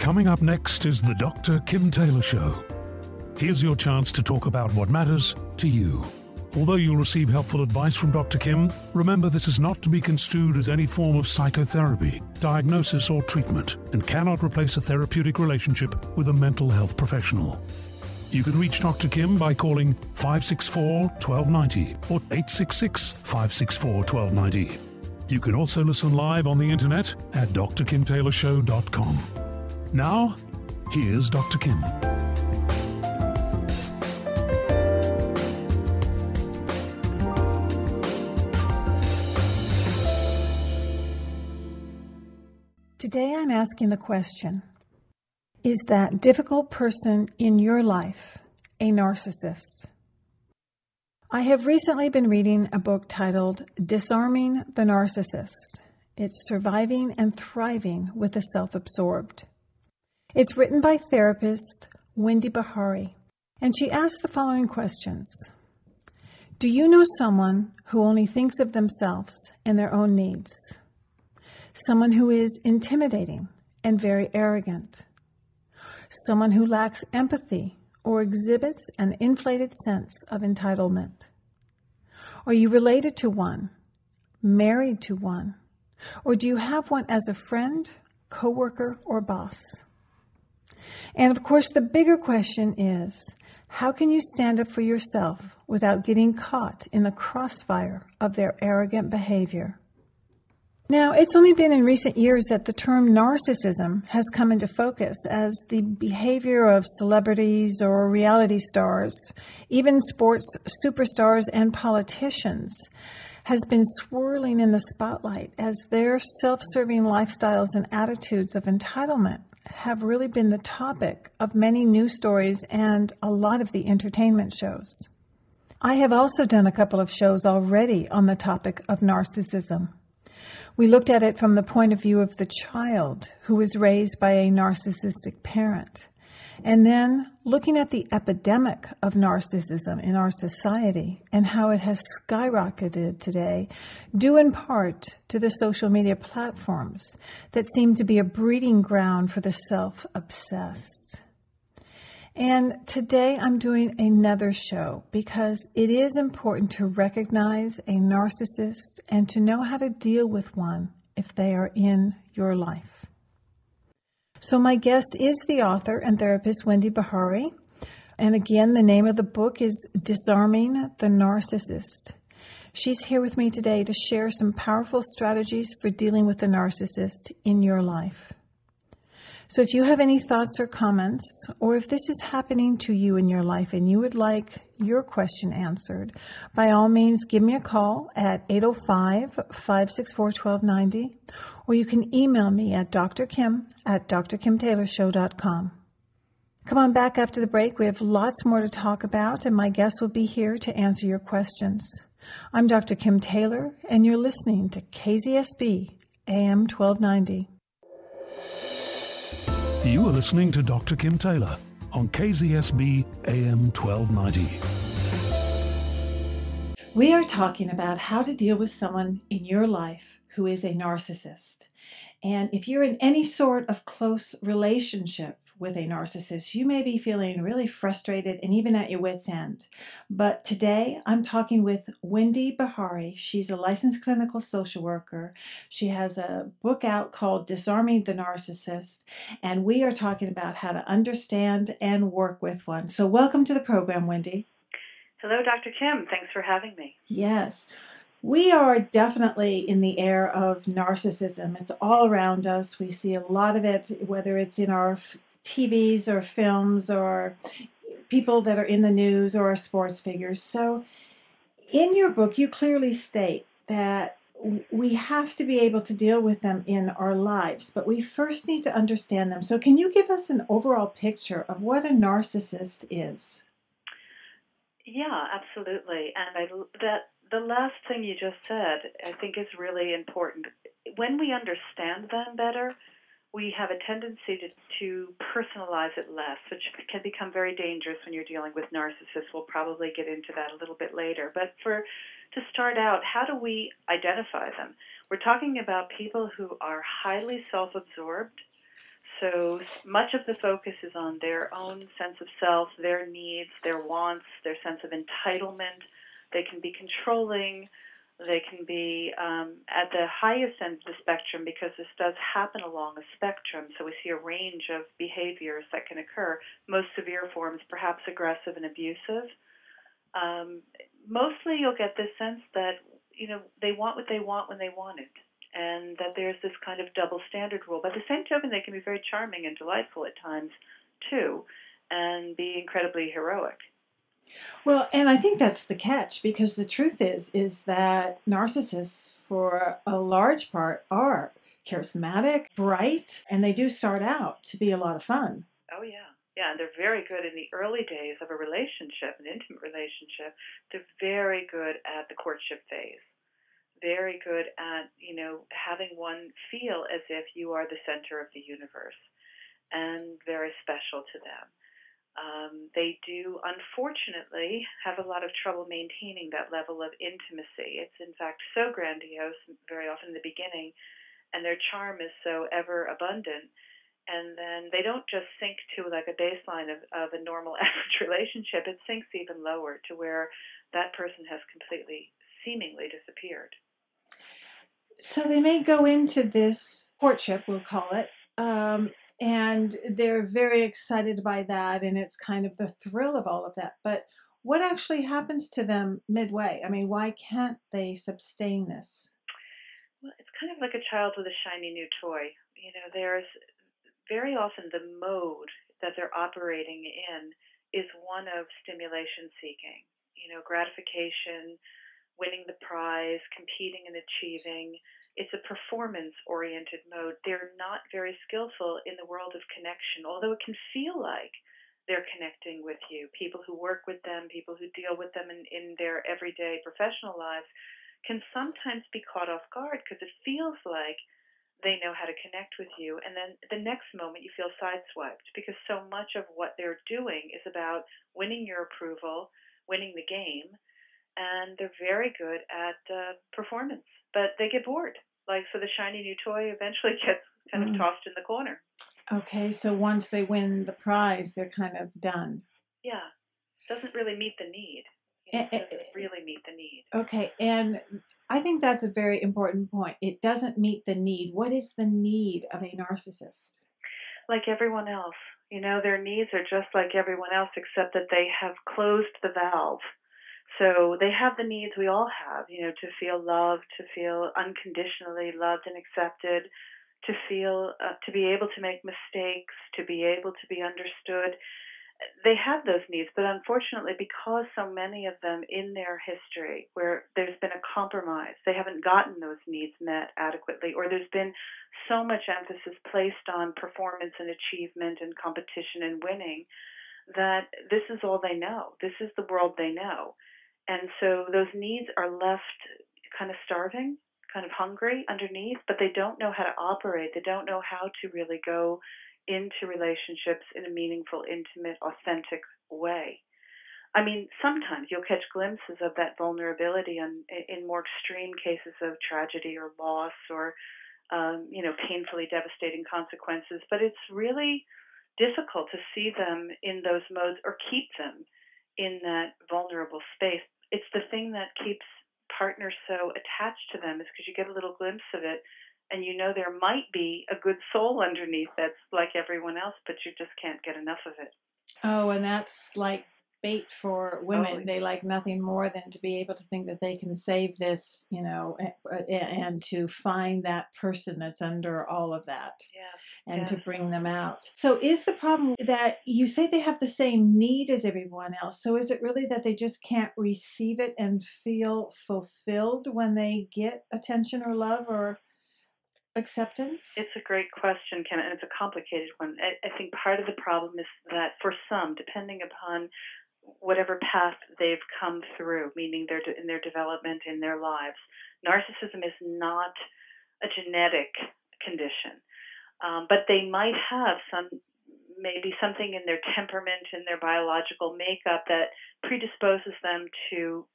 Coming up next is the Dr. Kim Taylor Show. Here's your chance to talk about what matters to you. Although you'll receive helpful advice from Dr. Kim, remember this is not to be construed as any form of psychotherapy, diagnosis or treatment, and cannot replace a therapeutic relationship with a mental health professional. You can reach Dr. Kim by calling 564-1290 or 866-564-1290. You can also listen live on the internet at drkimtaylorshow.com. Now, here's Dr. Kim. Today I'm asking the question, is that difficult person in your life a narcissist? I have recently been reading a book titled Disarming the Narcissist. It's Surviving and Thriving with the Self-Absorbed. It's written by therapist Wendy BEHARY, and she asks the following questions. Do you know someone who only thinks of themselves and their own needs? Someone who is intimidating and very arrogant. Someone who lacks empathy or exhibits an inflated sense of entitlement. Are you related to one, married to one, or do you have one as a friend, coworker, or boss? And of course, the bigger question is, how can you stand up for yourself without getting caught in the crossfire of their arrogant behavior? Now, it's only been in recent years that the term narcissism has come into focus as the behavior of celebrities or reality stars, even sports superstars and politicians, has been swirling in the spotlight as their self-serving lifestyles and attitudes of entitlement have really been the topic of many news stories and a lot of the entertainment shows. I have also done a couple of shows already on the topic of narcissism. We looked at it from the point of view of the child who was raised by a narcissistic parent, and then looking at the epidemic of narcissism in our society and how it has skyrocketed today, due in part to the social media platforms that seem to be a breeding ground for the self-obsessed. And today I'm doing another show because it is important to recognize a narcissist and to know how to deal with one if they are in your life. So my guest is the author and therapist Wendy BEHARY. And again, the name of the book is Disarming the Narcissist. She's here with me today to share some powerful strategies for dealing with the narcissist in your life. So if you have any thoughts or comments, or if this is happening to you in your life and you would like your question answered, by all means, give me a call at 805-564-1290, or you can email me at drkim@drkimtaylorshow.com. Come on back after the break. We have lots more to talk about, and my guests will be here to answer your questions. I'm Dr. Kim Taylor, and you're listening to KZSB AM 1290. You are listening to Dr. Kim Taylor on KZSB AM 1290. We are talking about how to deal with someone in your life who is a narcissist. And if you're in any sort of close relationship with a narcissist, you may be feeling really frustrated and even at your wit's end. But today I'm talking with Wendy BEHARY. She's a licensed clinical social worker. She has a book out called Disarming the Narcissist, and we are talking about how to understand and work with one. So welcome to the program, Wendy. Hello, Dr. Kim. Thanks for having me. Yes. We are definitely in the era of narcissism. It's all around us. We see a lot of it, whether it's in our TVs or films or people that are in the news or sports figures. So in your book, you clearly state that we have to be able to deal with them in our lives, but we first need to understand them. So can you give us an overall picture of what a narcissist is? Yeah, absolutely. And the last thing you just said, I think is really important. When we understand them better, we have a tendency to personalize it less, which can become very dangerous when you're dealing with narcissists. We'll probably get into that a little bit later. But to start out, how do we identify them? We're talking about people who are highly self-absorbed, so much of the focus is on their own sense of self, their needs, their wants, their sense of entitlement. They can be controlling. They can be at the highest end of the spectrum, because this does happen along a spectrum. So we see a range of behaviors that can occur. Most severe forms, perhaps aggressive and abusive. Mostly you'll get this sense that, they want what they want when they want it, and that there's this kind of double standard rule. By the same token, they can be very charming and delightful at times, too, and be incredibly heroic. Well, and I think that's the catch, because the truth is that narcissists, for a large part, are charismatic, bright, and they do start out to be a lot of fun. Oh, yeah. Yeah, and they're very good in the early days of a relationship, an intimate relationship. They're very good at the courtship phase. Very good at, having one feel as if you are the center of the universe, and very special to them. They do, unfortunately, have a lot of trouble maintaining that level of intimacy. It's, in fact, so grandiose very often in the beginning, and their charm is so ever abundant. And then they don't just sink to like a baseline of a normal average relationship. It sinks even lower to where that person has completely, seemingly disappeared. So they may go into this courtship, we'll call it, and they're very excited by that, and it's kind of the thrill of all of that. But what actually happens to them midway? I mean, why can't they sustain this? Well, it's kind of like a child with a shiny new toy. There's very often the mode that they're operating in is one of stimulation seeking, gratification, winning the prize, competing and achieving. It's a performance-oriented mode. They're not very skillful in the world of connection, although it can feel like they're connecting with you. People who work with them, people who deal with them in their everyday professional lives can sometimes be caught off guard, because it feels like they know how to connect with you. And then the next moment you feel sideswiped, because so much of what they're doing is about winning your approval, winning the game, and they're very good at performance. But they get bored. So the shiny new toy eventually gets kind of tossed in the corner. Okay, so once they win the prize, they're kind of done. Yeah. Doesn't really meet the need. Doesn't really meet the need. Okay, and I think that's a very important point. It doesn't meet the need. What is the need of a narcissist? Like everyone else. Their needs are just like everyone else, except that they have closed the valve. So they have the needs we all have, to feel loved, to feel unconditionally loved and accepted, to feel, to be able to make mistakes, to be able to be understood. They have those needs, but unfortunately, because so many of them in their history where there's been a compromise, they haven't gotten those needs met adequately, or there's been so much emphasis placed on performance and achievement and competition and winning, that this is all they know. This is the world they know. And so those needs are left kind of starving, kind of hungry underneath, but they don't know how to operate. They don't know how to really go into relationships in a meaningful, intimate, authentic way. I mean, sometimes you'll catch glimpses of that vulnerability in more extreme cases of tragedy or loss or, painfully devastating consequences. But it's really difficult to see them in those modes or keep them in that vulnerable space. It's the thing that keeps partners so attached to them, is because you get a little glimpse of it, and there might be a good soul underneath that's like everyone else, but you just can't get enough of it. Oh, and that's like bait for women. Totally. They like nothing more than to be able to think that they can save this, and to find that person that's under all of that. Yeah. And yes. to bring them out. So is the problem that you say they have the same need as everyone else? So is it really that they just can't receive it and feel fulfilled when they get attention or love or acceptance? It's a great question, Kim, and it's a complicated one. I think part of the problem is that for some, depending upon whatever path they've come through, meaning in their development, in their lives, narcissism is not a genetic condition. But they might have maybe something in their temperament, in their biological makeup that predisposes them to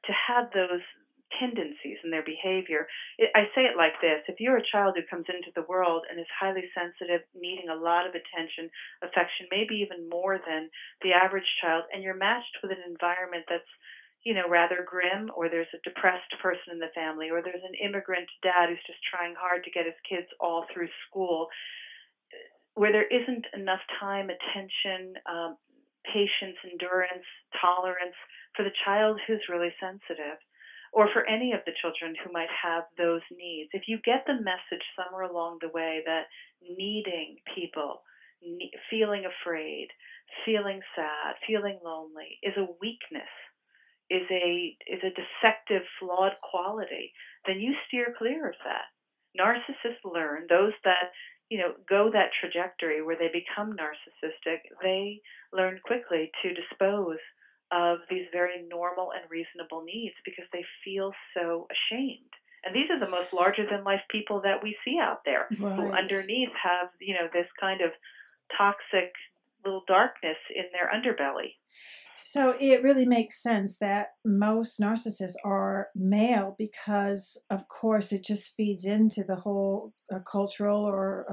have those tendencies in their behavior. I say it like this: if you're a child who comes into the world and is highly sensitive, needing a lot of attention, affection, maybe even more than the average child, and you're matched with an environment that's, rather grim, or there's a depressed person in the family, or there's an immigrant dad who's just trying hard to get his kids all through school, where there isn't enough time, attention, patience, endurance, tolerance for the child who's really sensitive, or for any of the children who might have those needs. If you get the message somewhere along the way that needing people, feeling afraid, feeling sad, feeling lonely is a weakness, is a defective, flawed quality, then you steer clear of that. Narcissists learn, those that go that trajectory where they become narcissistic, they learn quickly to dispose of these very normal and reasonable needs because they feel so ashamed. And these are the most larger-than-life people that we see out there, Right. who underneath have, this kind of toxic little darkness in their underbelly. So it really makes sense that most narcissists are male because, of course, it just feeds into the whole cultural or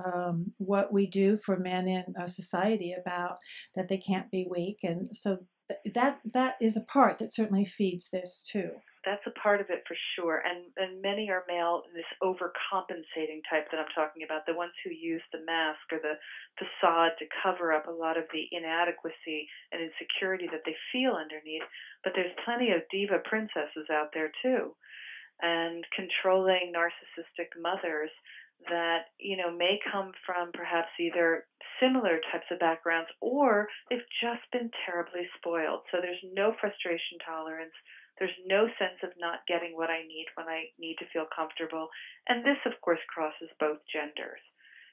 what we do for men in society about that they can't be weak. And so that is a part that certainly feeds this too. That's a part of it for sure. And many are male, this overcompensating type that I'm talking about, the ones who use the mask or the facade to cover up a lot of the inadequacy and insecurity that they feel underneath. But there's plenty of diva princesses out there too, and controlling narcissistic mothers that, may come from perhaps either similar types of backgrounds or they've just been terribly spoiled. So there's no frustration tolerance. There's no sense of not getting what I need when I need to feel comfortable. And this, of course, crosses both genders.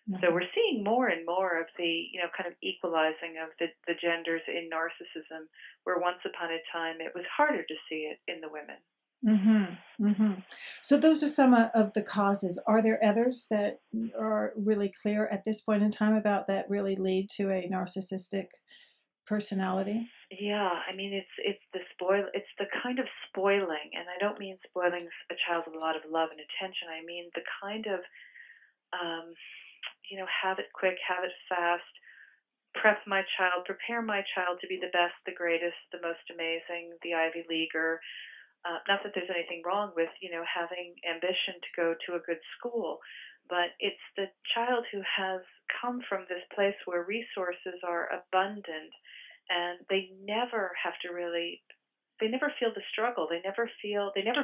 Mm-hmm. So we're seeing more and more of the, kind of equalizing of the genders in narcissism, where once upon a time it was harder to see it in the women. Mm-hmm. Mm-hmm. So those are some of the causes. Are there others that are really clear at this point in time about that really lead to a narcissistic personality? Yeah, I mean, it's the kind of spoiling, and I don't mean spoiling a child with a lot of love and attention. I mean the kind of, have it quick, have it fast, prepare my child to be the best, the greatest, the most amazing, the Ivy Leaguer. Not that there's anything wrong with, having ambition to go to a good school, but it's the child who has come from this place where resources are abundant, and they never feel the struggle. They never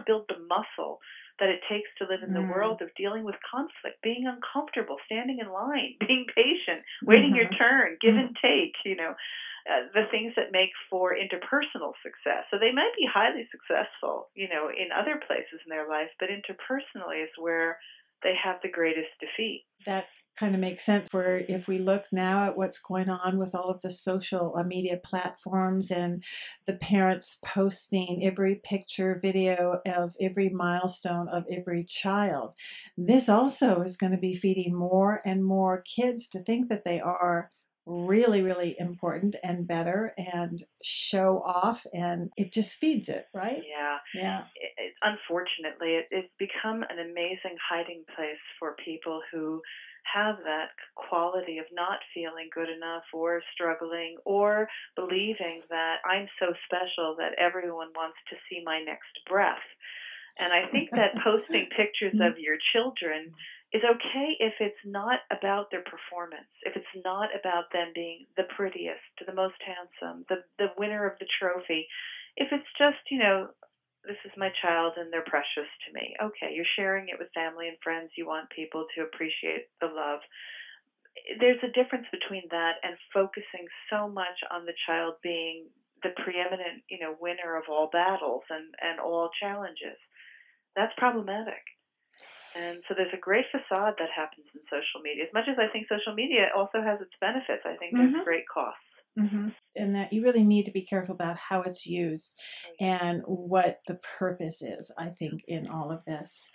build the muscle that it takes to live in the world of dealing with conflict, being uncomfortable, standing in line, being patient, waiting your turn, give and take, the things that make for interpersonal success. So they might be highly successful, in other places in their life, but interpersonally is where they have the greatest defeat. That kind of makes sense. Where if we look now at what's going on with all of the social media platforms and the parents posting every picture, video of every milestone of every child, this also is going to be feeding more and more kids to think that they are really, really important and better and show off, and it just feeds it, right? Yeah. Unfortunately, it's become an amazing hiding place for people who have that quality of not feeling good enough or struggling or believing that I'm so special that everyone wants to see my next breath. And I think that posting pictures of your children is okay if it's not about their performance, if it's not about them being the prettiest, the most handsome, the winner of the trophy. If it's just, this is my child and they're precious to me. Okay, you're sharing it with family and friends. You want people to appreciate the love. There's a difference between that and focusing so much on the child being the preeminent, winner of all battles and all challenges. That's problematic. And so there's a great facade that happens in social media. As much as I think social media also has its benefits, I think there's great costs. And that you really need to be careful about how it's used and what the purpose is, I think, in all of this.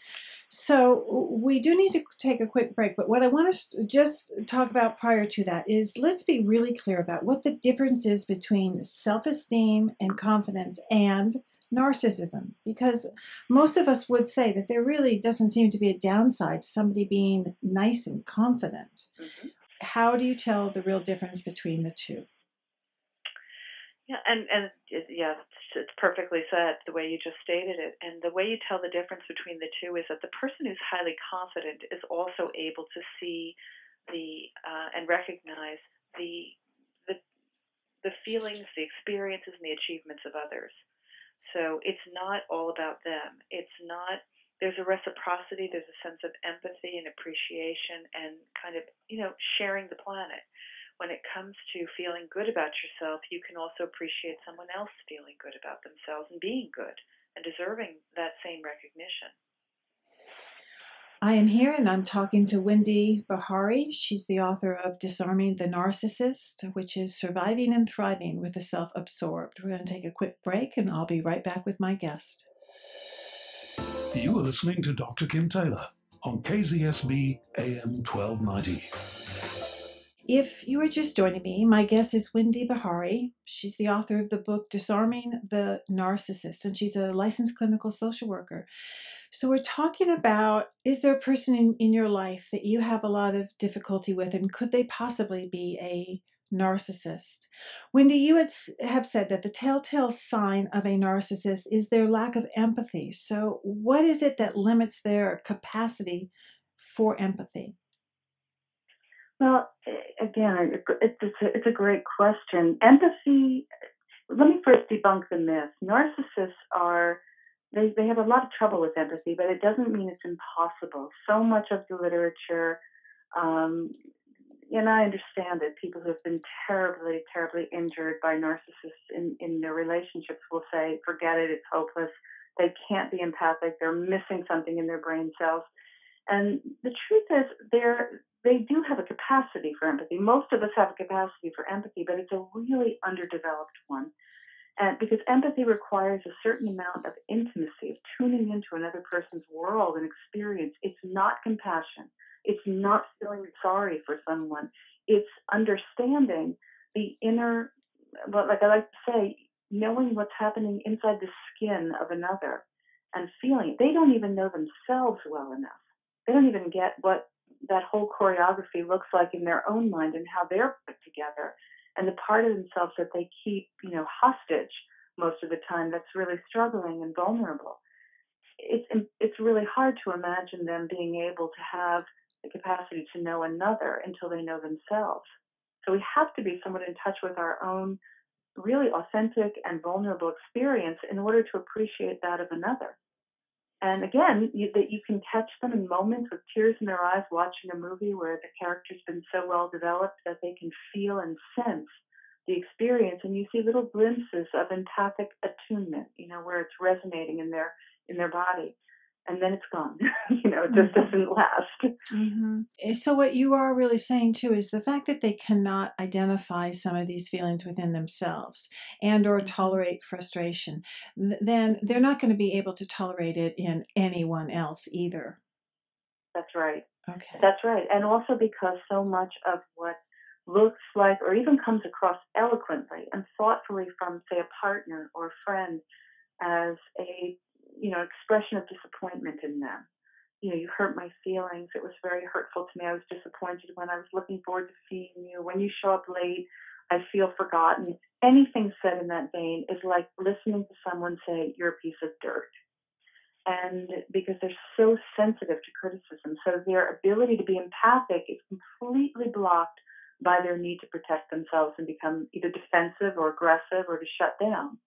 So we do need to take a quick break, but what I want to just talk about prior to that is let's be really clear about what the difference is between self-esteem and confidence and narcissism? Because most of us would say that there really doesn't seem to be a downside to somebody being nice and confident. Mm-hmm. How do you tell the real difference between the two? Yeah, and yeah, it's perfectly said the way you just stated it. And the way you tell the difference between the two is that the person who's highly confident is also able to see the and recognize the the feelings, the experiences, and the achievements of others. So it's not all about them. It's not. There's a reciprocity. There's a sense of empathy and appreciation, and kind of sharing the planet. When it comes to feeling good about yourself, you can also appreciate someone else feeling good about themselves and being good and deserving that same recognition. I am here and I'm talking to Wendy BEHARY. She's the author of Disarming the Narcissist, which is Surviving and Thriving with the Self-Absorbed. We're going to take a quick break and I'll be right back with my guest. You are listening to Dr. Kim Taylor on KZSB AM 1290. If you are just joining me, my guest is Wendy BEHARY. She's the author of the book Disarming the Narcissist, and she's a licensed clinical social worker. So we're talking about, is there a person in your life that you have a lot of difficulty with, and could they possibly be a narcissist? Wendy, you have said that the telltale sign of a narcissist is their lack of empathy. So what is it that limits their capacity for empathy? Well, again, it's a great question. Empathy, let me first debunk the myth. Narcissists they have a lot of trouble with empathy, but it doesn't mean it's impossible. So much of the literature, and I understand it, people who have been terribly, terribly injured by narcissists in their relationships will say, forget it, it's hopeless. They can't be empathic. They're missing something in their brain cells. And the truth is, they do have a capacity for empathy. Most of us have a capacity for empathy, but it's a really underdeveloped one. And because empathy requires a certain amount of intimacy, of tuning into another person's world and experience. It's not compassion. It's not feeling sorry for someone. It's understanding the inner, well, like I like to say, knowing what's happening inside the skin of another and feeling it. They don't even know themselves well enough. They don't even get what that whole choreography looks like in their own mind and how they're put together, and the part of themselves that they keep, hostage most of the time, that's really struggling and vulnerable. It's really hard to imagine them being able to have the capacity to know another until they know themselves. So we have to be somewhat in touch with our own really authentic and vulnerable experience in order to appreciate that of another. And again, that you can catch them in moments with tears in their eyes watching a movie where the character's been so well developed that they can feel and sense the experience, and you see little glimpses of empathic attunement, where it's resonating in their body, and then it's gone. It just doesn't last. Mm-hmm. So what you are really saying too is the fact that they cannot identify some of these feelings within themselves and or tolerate frustration, then they're not going to be able to tolerate it in anyone else either. That's right. Okay. That's right. And also because so much of what looks like or even comes across eloquently and thoughtfully from, say, a partner or a friend as a expression of disappointment in them. You hurt my feelings. It was very hurtful to me. I was disappointed when I was looking forward to seeing you. When you show up late, I feel forgotten. Anything said in that vein is like listening to someone say, you're a piece of dirt. And because they're so sensitive to criticism, so their ability to be empathic is completely blocked by their need to protect themselves and become either defensive or aggressive or to shut down.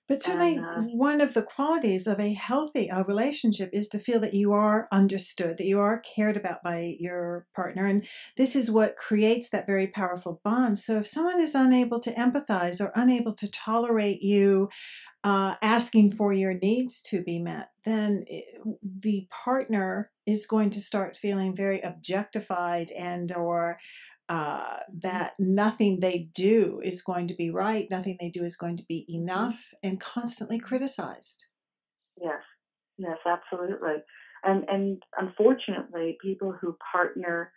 But certainly one of the qualities of a healthy relationship is to feel that you are understood, that you are cared about by your partner. And this is what creates that very powerful bond. So if someone is unable to empathize or unable to tolerate you asking for your needs to be met, then the partner is going to start feeling very objectified and or that nothing they do is going to be right, nothing they do is going to be enough, and constantly criticized. Yes, absolutely. And unfortunately, people who partner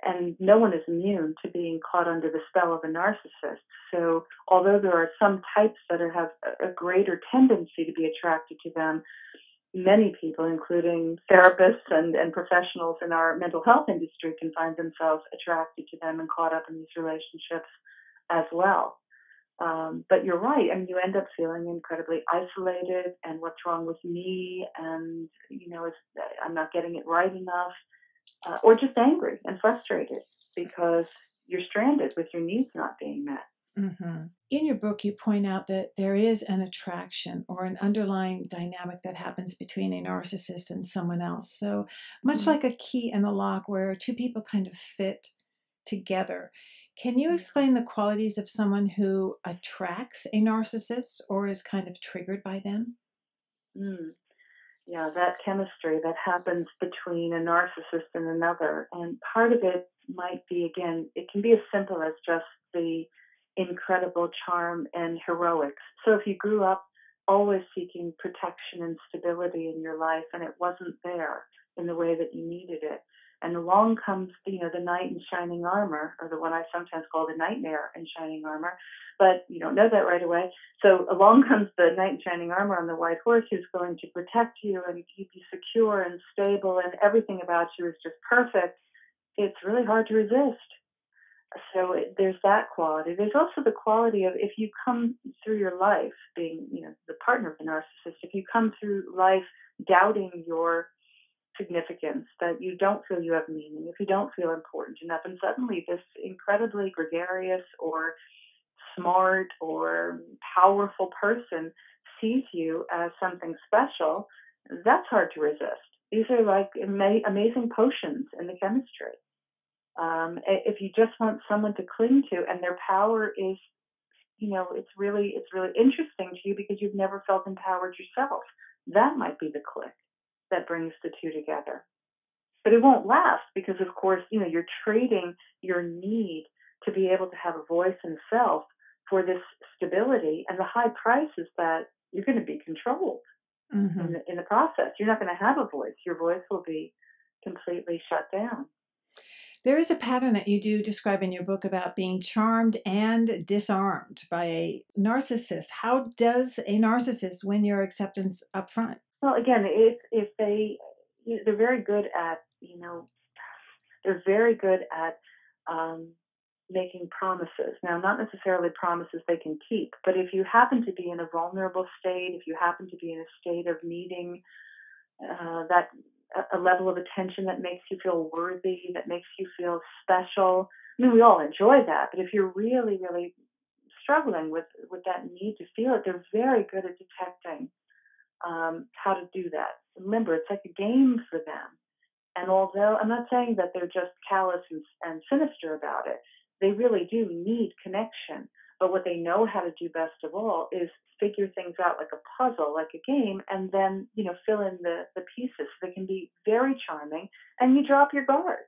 And no one is immune to being caught under the spell of a narcissist. So although there are some types that have a greater tendency to be attracted to them, many people, including therapists and professionals in our mental health industry, can find themselves attracted to them and caught up in these relationships as well. But you're right. I mean, you end up feeling incredibly isolated, and what's wrong with me? And, I'm not getting it right enough, or just angry and frustrated because you're stranded with your needs not being met. Mm-hmm. In your book, you point out that there is an attraction or an underlying dynamic that happens between a narcissist and someone else. So much like a key and a lock where two people kind of fit together. Can you explain the qualities of someone who attracts a narcissist or is kind of triggered by them? Yeah, that chemistry that happens between a narcissist and another. And part of it might be, again, it can be as simple as just the incredible charm and heroics. So if you grew up always seeking protection and stability in your life and it wasn't there in the way that you needed it, and along comes, the knight in shining armor, or the one I sometimes call the nightmare in shining armor, but you don't know that right away. So along comes the knight in shining armor on the white horse who's going to protect you and keep you secure and stable, and everything about you is just perfect. It's really hard to resist. So there's that quality. There's also the quality of, if you come through your life being, the partner of the narcissist, if you come through life doubting your significance, that you don't feel you have meaning, if you don't feel important enough, and suddenly this incredibly gregarious or smart or powerful person sees you as something special, that's hard to resist. These are like amazing potions in the chemistry. If you just want someone to cling to, and their power is, it's really interesting to you because you've never felt empowered yourself, that might be the click that brings the two together. But it won't last because, of course, you're trading your need to be able to have a voice and self for this stability, and the high price is that you're going to be controlled in the process. You're not going to have a voice. Your voice will be completely shut down. There is a pattern that you do describe in your book about being charmed and disarmed by a narcissist. How does a narcissist win your acceptance up front? Well, again, if they're very good at, making promises. Now, not necessarily promises they can keep, but if you happen to be in a vulnerable state, if you happen to be in a state of needing a level of attention that makes you feel worthy, that makes you feel special. I mean, we all enjoy that, but if you're really, really struggling with that need to feel it, they're very good at detecting how to do that. Remember, it's like a game for them. And although I'm not saying that they're just callous and sinister about it, they really do need connection. But what they know how to do best of all is figure things out like a puzzle, like a game, and then, fill in the pieces so they can be very charming, and you drop your guard.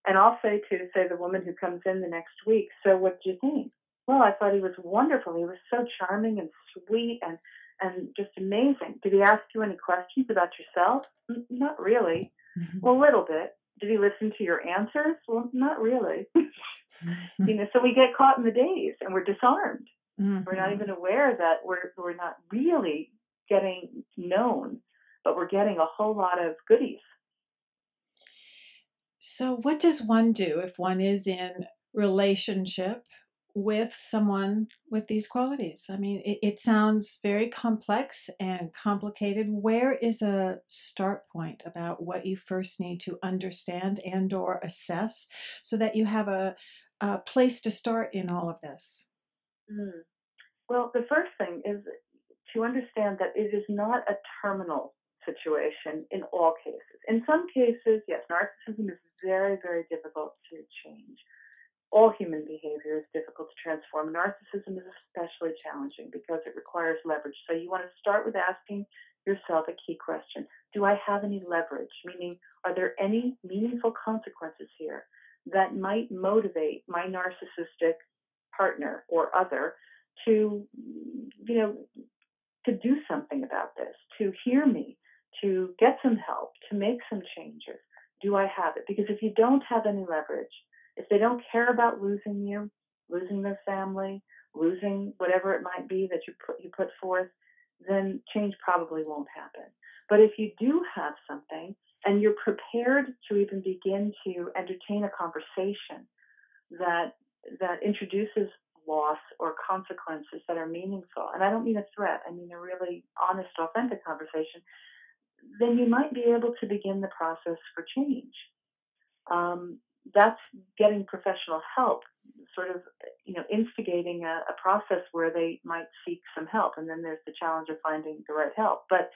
And I'll say to the woman who comes in the next week, so what did you think? Well, I thought he was wonderful. He was so charming and sweet and just amazing. Did he ask you any questions about yourself? Not really. Well, a little bit. Did he listen to your answers? Well, not really. So we get caught in the daze and we're disarmed. We're not even aware that we're not really getting known, but we're getting a whole lot of goodies. So what does one do if one is in relationship with someone with these qualities? I mean, it sounds very complex and complicated. Where is a start point about what you first need to understand and or assess so that you have a place to start in all of this? Well, the first thing is to understand that it is not a terminal situation in all cases. In some cases, yes, narcissism is very, very difficult to change. All human behavior is difficult to transform. Narcissism is especially challenging because it requires leverage. So you want to start with asking yourself a key question. Do I have any leverage? Meaning, are there any meaningful consequences here that might motivate my narcissistic partner or other to, to do something about this, to hear me, to get some help, to make some changes? do I have it? Because if you don't have any leverage, if they don't care about losing you, losing their family, losing whatever it might be that you put forth, then change probably won't happen. But if you do have something and you're prepared to even begin to entertain a conversation that introduces loss or consequences that are meaningful, and I don't mean a threat, I mean a really honest, authentic conversation, then you might be able to begin the process for change. That's getting professional help, sort of, instigating a process where they might seek some help. And then there's the challenge of finding the right help. But,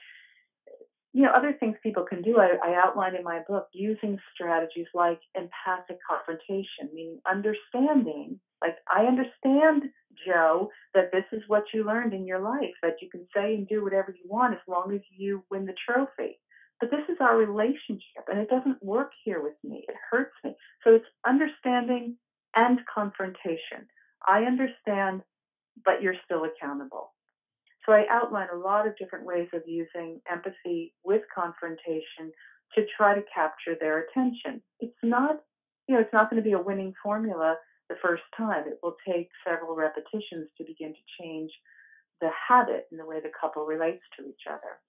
other things people can do, I outline in my book, using strategies like empathic confrontation, meaning understanding, like, I understand, Joe, that this is what you learned in your life, that you can say and do whatever you want as long as you win the trophy. But this is our relationship, and it doesn't work here with me. It hurts me. So it's understanding and confrontation. I understand, but you're still accountable. So I outline a lot of different ways of using empathy with confrontation to try to capture their attention. It's not, it's not going to be a winning formula the first time. It will take several repetitions to begin to change the habit in the way the couple relates to each other.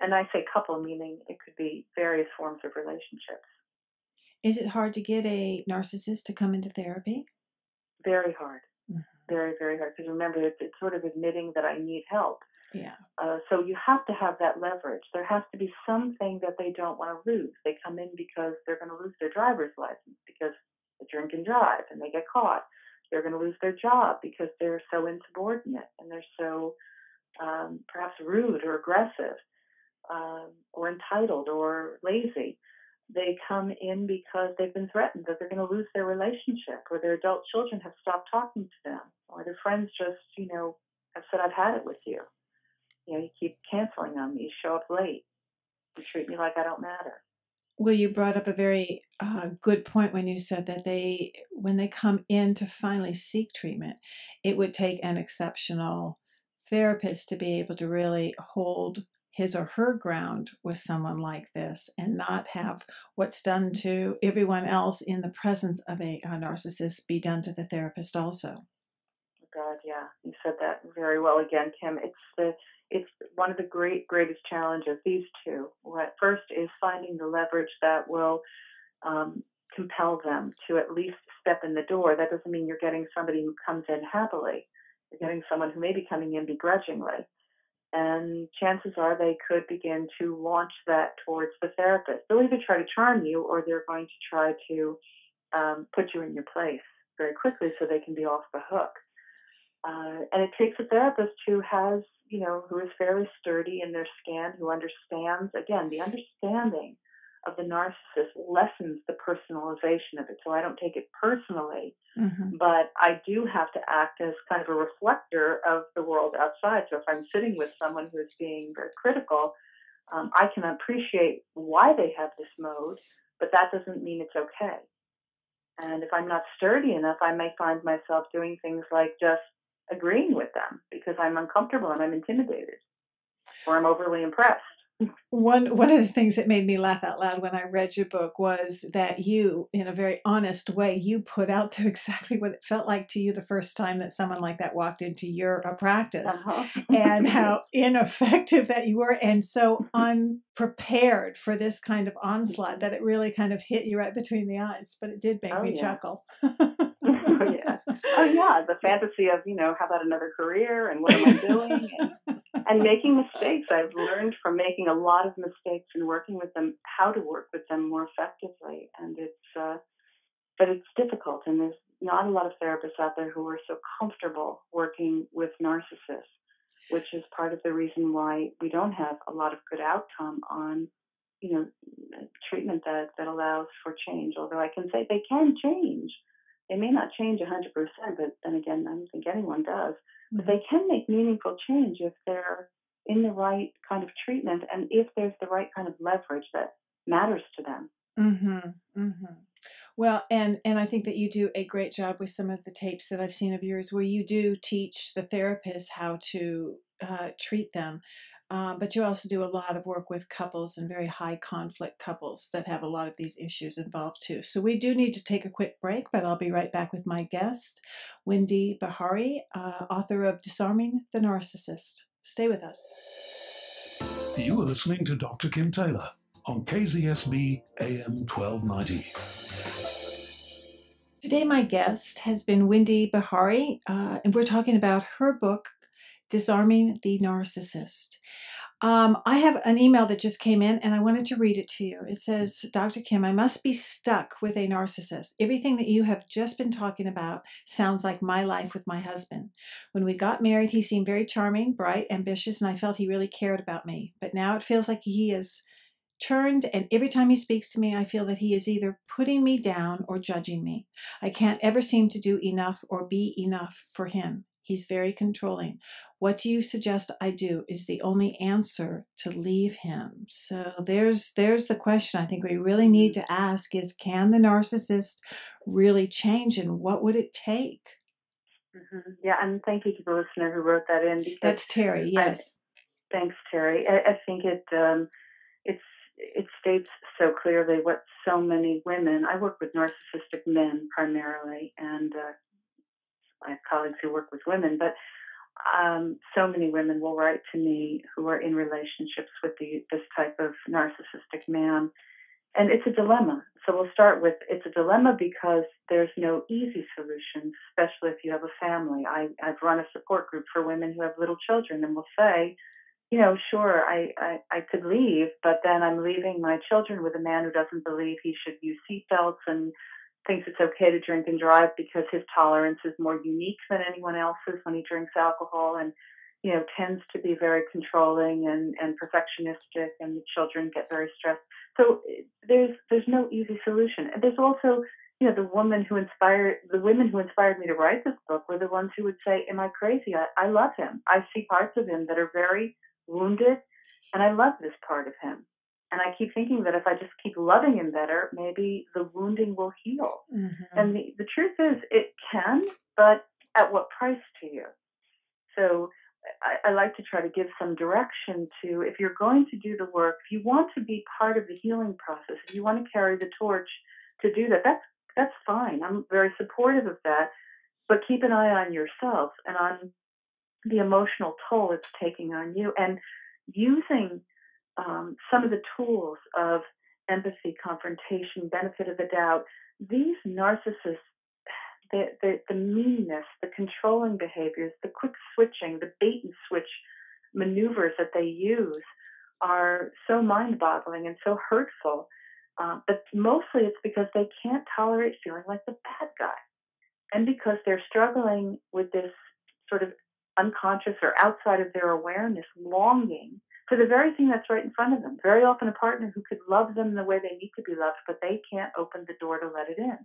And I say couple, meaning it could be various forms of relationships. Is it hard to get a narcissist to come into therapy? Very hard. Mm-hmm. Very, very hard. Because remember, it's sort of admitting that I need help. Yeah. So you have to have that leverage. There has to be something that they don't want to lose. They come in because they're going to lose their driver's license because they drink and drive and they get caught. They're going to lose their job because they're so insubordinate and they're so perhaps rude or aggressive. Or entitled or lazy. They come in because they've been threatened that they're going to lose their relationship, or their adult children have stopped talking to them, or their friends just, have said, I've had it with you. You keep canceling on me, you show up late, you treat me like I don't matter. Well, you brought up a very good point when you said that when they come in to finally seek treatment, it would take an exceptional therapist to be able to really hold his or her ground with someone like this and not have what's done to everyone else in the presence of a narcissist be done to the therapist also. God, yeah, you said that very well again, Kim. It's one of the greatest challenges, these two. First is finding the leverage that will compel them to at least step in the door. That doesn't mean you're getting somebody who comes in happily. You're getting someone who may be coming in begrudgingly. And chances are they could begin to launch that towards the therapist. They'll either try to charm you or they're going to try to put you in your place very quickly so they can be off the hook. And it takes a therapist who has, who is fairly sturdy in their skin, who understands, again, the understanding of the narcissist lessens the personalization of it. So I don't take it personally, but I do have to act as kind of a reflector of the world outside. So if I'm sitting with someone who is being very critical, I can appreciate why they have this mode, but that doesn't mean it's okay. And if I'm not sturdy enough, I may find myself doing things like just agreeing with them because I'm uncomfortable and I'm intimidated or I'm overly impressed. One of the things that made me laugh out loud when I read your book was that you, in a very honest way, you put out there exactly what it felt like to you the first time that someone like that walked into your practice and how ineffective that you were and so unprepared for this kind of onslaught that it really kind of hit you right between the eyes. But it did make me chuckle. Oh, yeah. The fantasy of, how about another career and what am I doing? And making mistakes. I've learned from making a lot of mistakes and working with them, how to work with them more effectively. And but it's difficult. And there's not a lot of therapists out there who are so comfortable working with narcissists, which is part of the reason why we don't have a lot of good outcome on, treatment that allows for change. Although I can say they can change. They may not change 100%, but then again, I don't think anyone does. But they can make meaningful change if they're in the right kind of treatment and if there's the right kind of leverage that matters to them. Well, and I think that you do a great job with some of the tapes that I've seen of yours where you do teach the therapist how to treat them. But you also do a lot of work with couples and very high conflict couples that have a lot of these issues involved too. So we do need to take a quick break, but I'll be right back with my guest, Wendy BEHARY, author of Disarming the Narcissist. Stay with us. You are listening to Dr. Kim Taylor on KZSB AM 1290. Today my guest has been Wendy BEHARY, and we're talking about her book, Disarming the Narcissist. I have an email that just came in and I wanted to read it to you. It says, Dr. Kim, I must be stuck with a narcissist. Everything that you have just been talking about sounds like my life with my husband. When we got married, he seemed very charming, bright, ambitious, and I felt he really cared about me. But now it feels like he is turned, and every time he speaks to me, I feel that he is either putting me down or judging me. I can't ever seem to do enough or be enough for him. He's very controlling. What do you suggest I do? Is the only answer to leave him? So there's the question I think we really need to ask is, can the narcissist really change, and what would it take? Mm-hmm. Yeah, and thank you to the listener who wrote that in. Because that's Terry, yes. Thanks, Terry. I think it states so clearly what so many women, I work with narcissistic men primarily, and I have colleagues who work with women, but so many women will write to me who are in relationships with this type of narcissistic man. And it's a dilemma. So we'll start with, it's a dilemma because there's no easy solutions, especially if you have a family. I've run a support group for women who have little children and will say, you know, sure, I could leave, but then I'm leaving my children with a man who doesn't believe he should use seatbelts and thinks it's okay to drink and drive because his tolerance is more unique than anyone else's when he drinks alcohol, and, you know, tends to be very controlling and perfectionistic, and the children get very stressed. So there's no easy solution. And there's also, you know, the women who inspired me to write this book were the ones who would say, am I crazy? I love him. I see parts of him that are very wounded, and I love this part of him. And I keep thinking that if I just keep loving him better, maybe the wounding will heal. Mm-hmm. And the truth is, it can, but at what price to you? So I like to try to give some direction to, if you're going to do the work, if you want to be part of the healing process, if you want to carry the torch to do that, that's fine. I'm very supportive of that. But keep an eye on yourself and on the emotional toll it's taking on you, and using some of the tools of empathy, confrontation, benefit of the doubt. These narcissists, the meanness, the controlling behaviors, the quick switching, the bait and switch maneuvers that they use are so mind-boggling and so hurtful. But mostly it's because they can't tolerate feeling like the bad guy, and because they're struggling with this sort of unconscious or outside of their awareness longing for the very thing that's right in front of them. Very often a partner who could love them the way they need to be loved, but they can't open the door to let it in.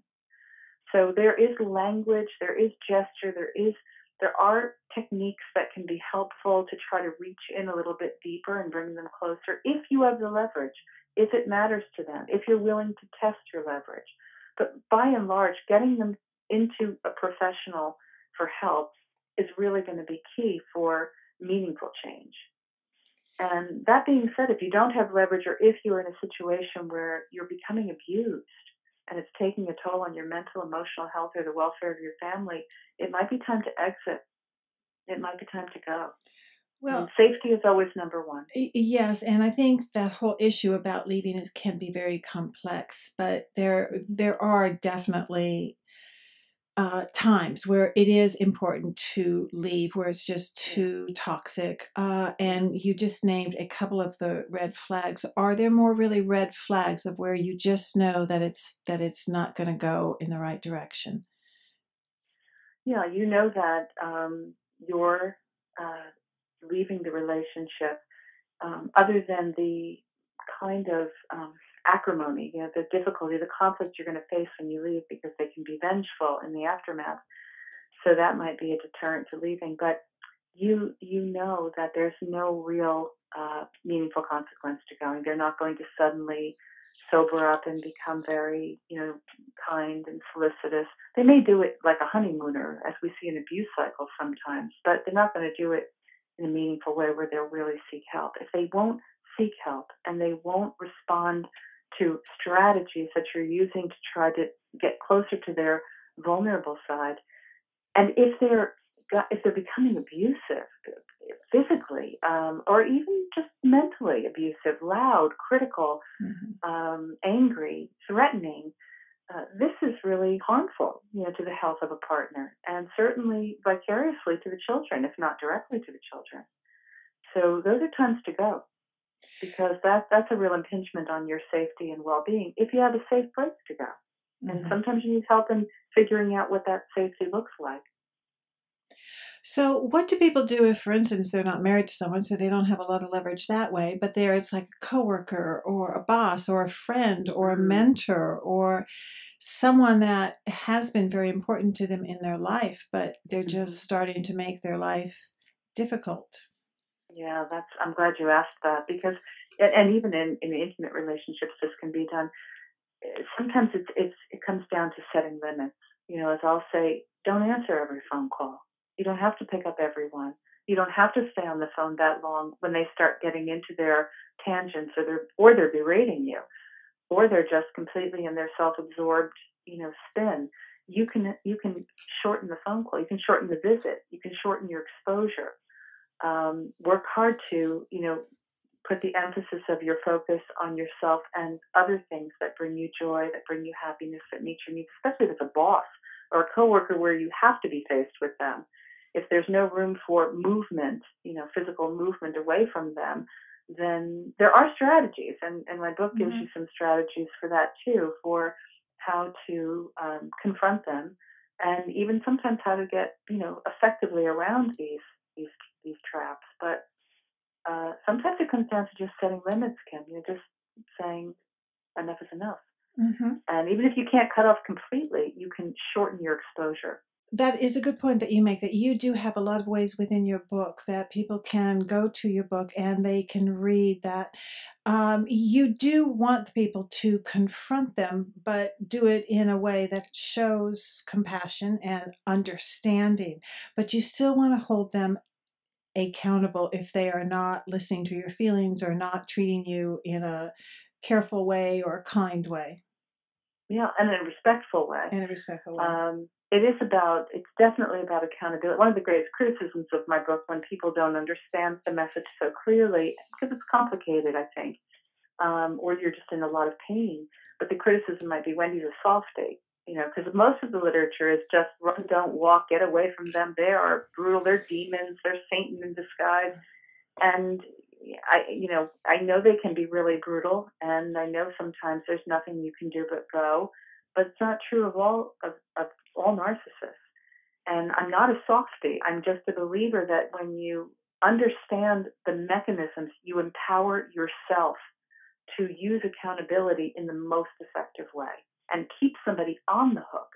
So there is language, there is gesture, there are techniques that can be helpful to try to reach in a little bit deeper and bring them closer if you have the leverage, if it matters to them, if you're willing to test your leverage. But by and large, getting them into a professional for help is really going to be key for meaningful change. And that being said, if you don't have leverage, or if you're in a situation where you're becoming abused and it's taking a toll on your mental, emotional health or the welfare of your family, it might be time to exit. It might be time to go. Well, and safety is always number one. Yes, and I think that whole issue about leaving can be very complex, but there are definitely times where it is important to leave, where it's just too toxic. And you just named a couple of the red flags. Are there more really red flags of where you just know that it's not going to go in the right direction? Yeah, you know that you're leaving the relationship, other than the kind of acrimony, you know, the difficulty, the conflict you're going to face when you leave, because they can be vengeful in the aftermath. So that might be a deterrent to leaving. But you know that there's no real meaningful consequence to going. They're not going to suddenly sober up and become very, you know, kind and solicitous. They may do it like a honeymooner, as we see in abuse cycles sometimes, but they're not going to do it in a meaningful way where they'll really seek help. If they won't seek help and they won't respond to strategies that you're using to try to get closer to their vulnerable side, and if they're becoming abusive physically, or even just mentally abusive, loud, critical, angry, threatening, this is really harmful, to the health of a partner, and certainly vicariously to the children, if not directly to the children. So those are times to go, because that's a real impingement on your safety and well-being if you have a safe place to go. And sometimes you need help in figuring out what that safety looks like. So what do people do if, for instance, they're not married to someone, so they don't have a lot of leverage that way, but it's like a coworker or a boss or a friend or a mentor or someone that has been very important to them in their life, but they're just starting to make their life difficult? Yeah, I'm glad you asked that, because, and even in intimate relationships, this can be done. Sometimes it comes down to setting limits. As I'll say, don't answer every phone call. You don't have to pick up everyone. You don't have to stay on the phone that long when they start getting into their tangents, or they're berating you, or they're just completely in their self-absorbed, spin. You can shorten the phone call. You can shorten the visit. You can shorten your exposure. Work hard to, put the emphasis of your focus on yourself and other things that bring you joy, that bring you happiness, that meet your needs, especially if it's a boss or a coworker where you have to be faced with them. If there's no room for movement, physical movement away from them, then there are strategies. And my book gives you some strategies for that too, for how to confront them, and even sometimes how to get, effectively around these traps. But sometimes it comes down to just setting limits, Kim. Just saying enough is enough. And even if you can't cut off completely, you can shorten your exposure. That is a good point that you make, that you do have a lot of ways within your book that people can go to your book and they can read that. You do want people to confront them, but do it in a way that shows compassion and understanding. But you still want to hold them accountable if they are not listening to your feelings or not treating you in a careful way or a kind way. Yeah, and in a respectful way. It's definitely about accountability. One of the greatest criticisms of my book, when people don't understand the message so clearly, because it's complicated, I think, or you're just in a lot of pain. But the criticism might be, Wendy's a softie, because most of the literature is just run, don't walk, get away from them. They are brutal. They're demons. They're Satan in disguise. And I know they can be really brutal, and I know sometimes there's nothing you can do but go. But it's not true of all narcissists. And I'm not a softie. I'm just a believer that when you understand the mechanisms, you empower yourself to use accountability in the most effective way and keep somebody on the hook,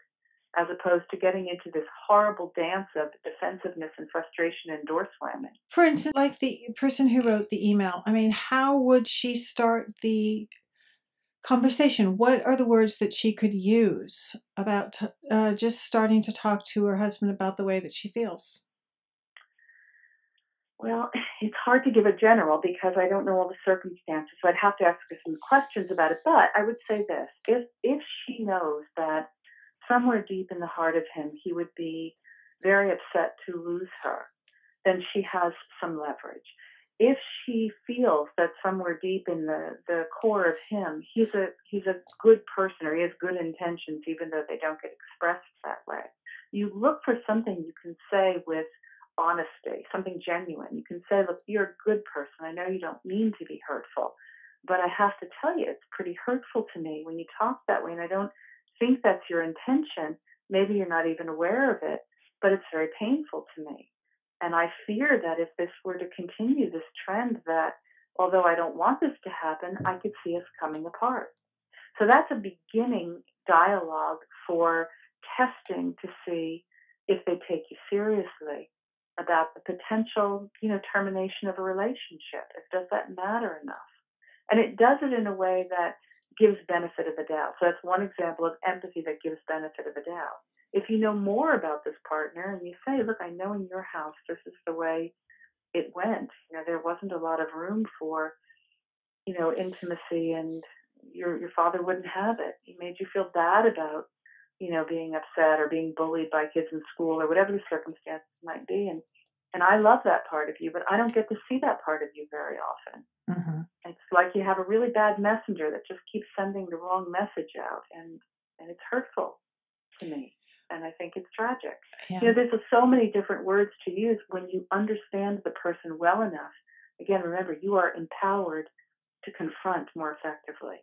as opposed to getting into this horrible dance of defensiveness and frustration and door slamming. For instance, like the person who wrote the email, how would she start the conversation? What are the words that she could use about just starting to talk to her husband about the way that she feels? Well, it's hard to give a general because I don't know all the circumstances, so I'd have to ask her some questions about it. But I would say this: if she knows that somewhere deep in the heart of him he would be very upset to lose her, then she has some leverage. If she feels that somewhere deep in the core of him, he's a good person, or he has good intentions, even though they don't get expressed that way, you look for something you can say with honesty, something genuine. You can say, look, you're a good person. I know you don't mean to be hurtful, but I have to tell you, it's pretty hurtful to me when you talk that way, and I don't think that's your intention. Maybe you're not even aware of it, but it's very painful to me. And I fear that if this were to continue, this trend, that although I don't want this to happen, I could see us coming apart. So that's a beginning dialogue for testing to see if they take you seriously about the potential, termination of a relationship. Does that matter enough? And it does it in a way that gives benefit of the doubt. So that's one example of empathy that gives benefit of the doubt. If you know more about this partner and you say, look, I know in your house this is the way it went. There wasn't a lot of room for, intimacy, and your father wouldn't have it. He made you feel bad about, being upset or being bullied by kids in school or whatever the circumstances might be. And I love that part of you, but I don't get to see that part of you very often. Mm-hmm. It's like you have a really bad messenger that just keeps sending the wrong message out, and it's hurtful to me. And I think it's tragic. Yeah. There's so many different words to use when you understand the person well enough. Again, remember, you are empowered to confront more effectively.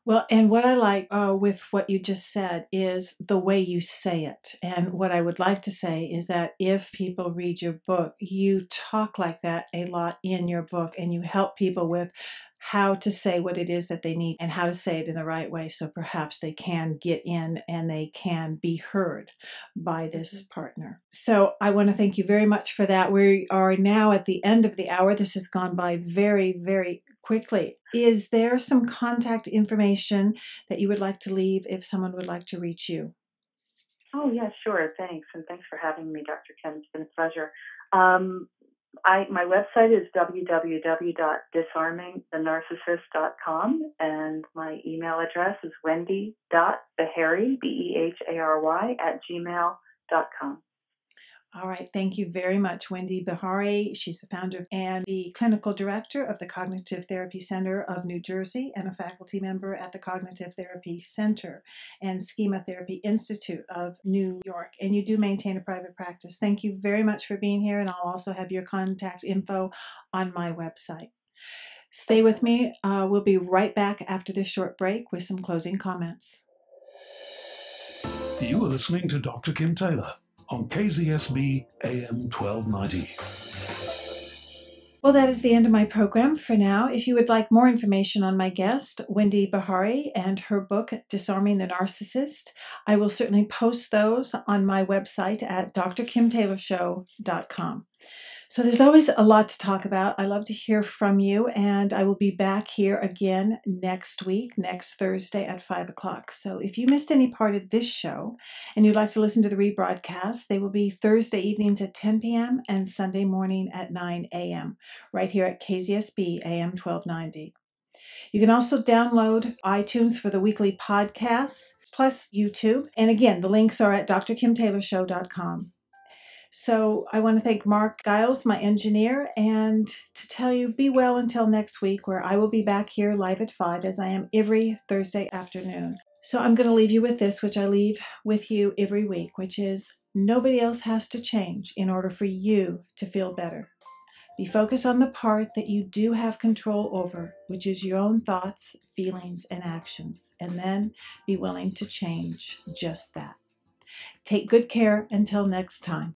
Well, and what I like with what you just said is the way you say it. And what I would like to say is that if people read your book, you talk like that a lot in your book, and you help people with how to say what it is that they need and how to say it in the right way, so perhaps they can get in and they can be heard by this partner. So I want to thank you very much for that. We are now at the end of the hour. This has gone by very, very quickly. Is there some contact information that you would like to leave if someone would like to reach you? Oh, yeah, sure. Thanks. And thanks for having me, Dr. Kim. It's been a pleasure. My website is www.disarmingthenarcissist.com, and my email address is wendy.behary, BEHARY, @gmail.com. All right. Thank you very much, Wendy BEHARY. She's the founder and the clinical director of the Cognitive Therapy Center of New Jersey and a faculty member at the Cognitive Therapy Center and Schema Therapy Institute of New York. And you do maintain a private practice. Thank you very much for being here. And I'll also have your contact info on my website. Stay with me. We'll be right back after this short break with some closing comments. You are listening to Dr. Kim Taylor on KZSB AM 1290. Well, that is the end of my program for now. If you would like more information on my guest, Wendy BEHARY, and her book, Disarming the Narcissist, I will certainly post those on my website at drkimtaylorshow.com. So there's always a lot to talk about. I love to hear from you, and I will be back here again next week, next Thursday at 5 o'clock. So if you missed any part of this show and you'd like to listen to the rebroadcast, they will be Thursday evenings at 10 p.m. and Sunday morning at 9 a.m. right here at KZSB AM 1290. You can also download iTunes for the weekly podcasts, plus YouTube. And again, the links are at drkimtaylorshow.com. So I want to thank Mark Giles, my engineer, and to tell you, be well until next week, where I will be back here live at 5, as I am every Thursday afternoon. So I'm going to leave you with this, which I leave with you every week, which is nobody else has to change in order for you to feel better. Be focused on the part that you do have control over, which is your own thoughts, feelings, and actions, and then be willing to change just that. Take good care until next time.